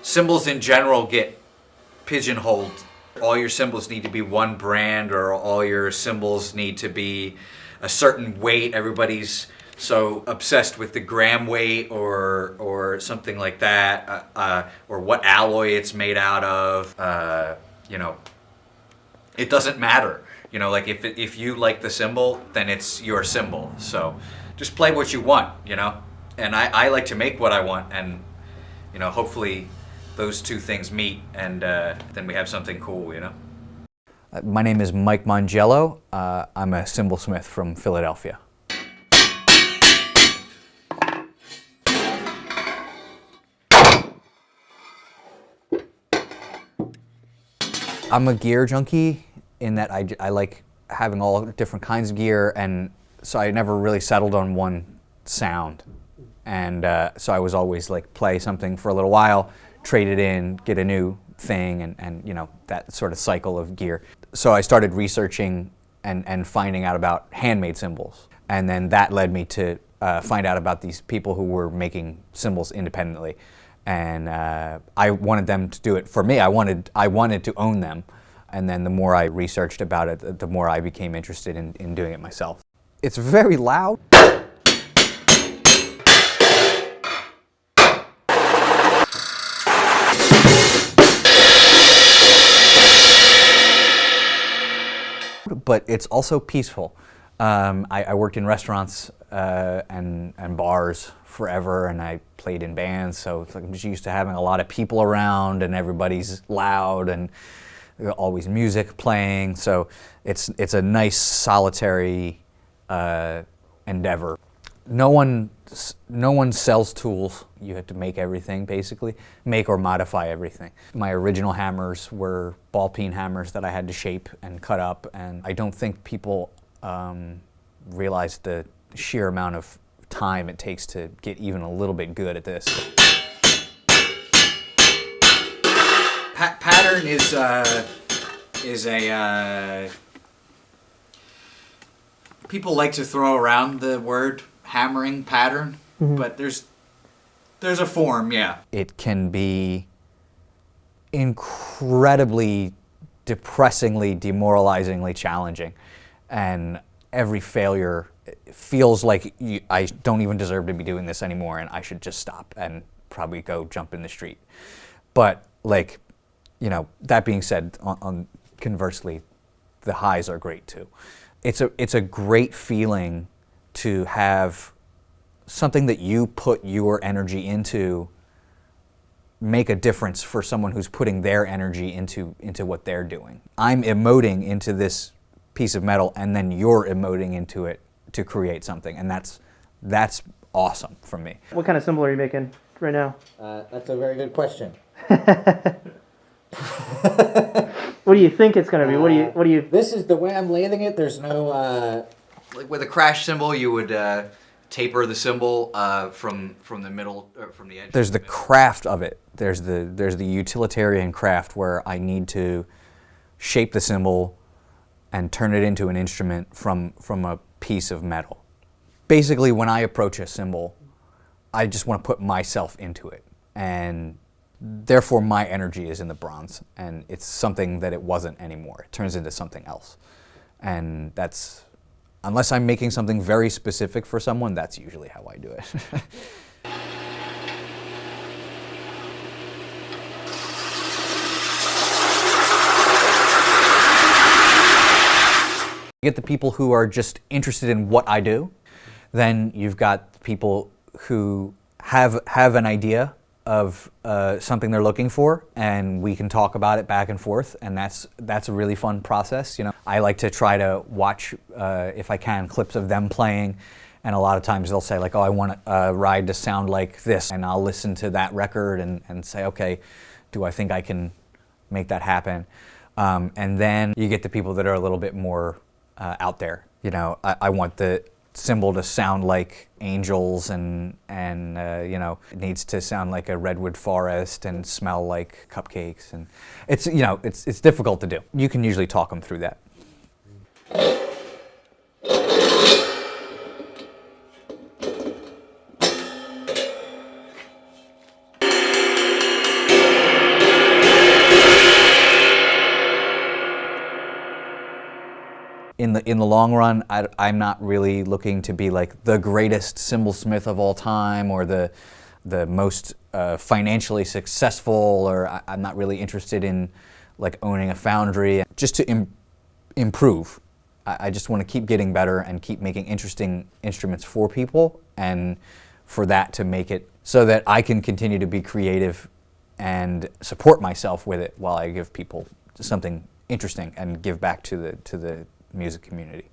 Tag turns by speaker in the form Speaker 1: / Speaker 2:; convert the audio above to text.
Speaker 1: cymbals in general get pigeonholed. All your cymbals need to be one brand, or all your cymbals need to be a certain weight. Everybody's so obsessed with the gram weight or something like that, or what alloy it's made out of. It doesn't matter. Like if you like the cymbal, then it's your cymbal. So just play what you want, And I like to make what I want, and hopefully those two things meet, and then we have something cool,
Speaker 2: My name is Mike Mongiello. I'm a cymbalsmith from Philadelphia. I'm a gear junkie in that I like having all different kinds of gear, and so I never really settled on one sound. And so I was always like play something for a little while, trade it in, get a new thing, and that sort of cycle of gear. So I started researching and finding out about handmade cymbals, and then that led me to find out about these people who were making cymbals independently, and I wanted them to do it for me. I wanted to own them, and then the more I researched about it, the more I became interested in doing it myself. It's very loud. But it's also peaceful. I worked in restaurants and bars forever, and I played in bands, so it's like I'm just used to having a lot of people around, and everybody's loud, and there's always music playing. So it's a nice solitary endeavor. No one sells tools. You have to make everything, basically. Make or modify everything. My original hammers were ball peen hammers that I had to shape and cut up, and I don't think people realize the sheer amount of time it takes to get even a little bit good at this.
Speaker 1: Pattern is a people like to throw around the word hammering pattern, but there's a form, yeah.
Speaker 2: It can be incredibly depressingly, demoralizingly challenging, and every failure feels like I don't even deserve to be doing this anymore, and I should just stop and probably go jump in the street. But that being said, on conversely, the highs are great too. It's a great feeling to have something that you put your energy into make a difference for someone who's putting their energy into what they're doing. I'm emoting into this piece of metal, and then you're emoting into it to create something, and that's awesome for me.
Speaker 3: What kind of cymbal are you making right now?
Speaker 2: That's a very good question.
Speaker 3: What do you think it's going to be? What do you?
Speaker 2: This is the way I'm laying it. There's no.
Speaker 1: Like with a crash cymbal, you would taper the cymbal from the middle, from the edge.
Speaker 2: There's the craft of it. There's the utilitarian craft where I need to shape the cymbal and turn it into an instrument from a piece of metal. Basically, when I approach a cymbal, I just want to put myself into it, and therefore my energy is in the bronze, and it's something that it wasn't anymore. It turns into something else, and that's, unless I'm making something very specific for someone, that's usually how I do it. You get the people who are just interested in what I do. Then you've got people who have an idea of something they're looking for, and we can talk about it back and forth, and that's a really fun process. I like to try to watch, if I can, clips of them playing, and a lot of times they'll say like, oh, I want a ride to sound like this, and I'll listen to that record and say, okay, do I think I can make that happen? And then you get the people that are a little bit more out there. I want the cymbal to sound like angels, and it needs to sound like a redwood forest and smell like cupcakes, and it's difficult to do. You can usually talk them through that. in the long run, I'm not really looking to be like the greatest cymbalsmith of all time or the most financially successful, or I'm not really interested in like owning a foundry. Just to improve. I just want to keep getting better and keep making interesting instruments for people, and for that to make it so that I can continue to be creative and support myself with it while I give people something interesting and give back to the music community.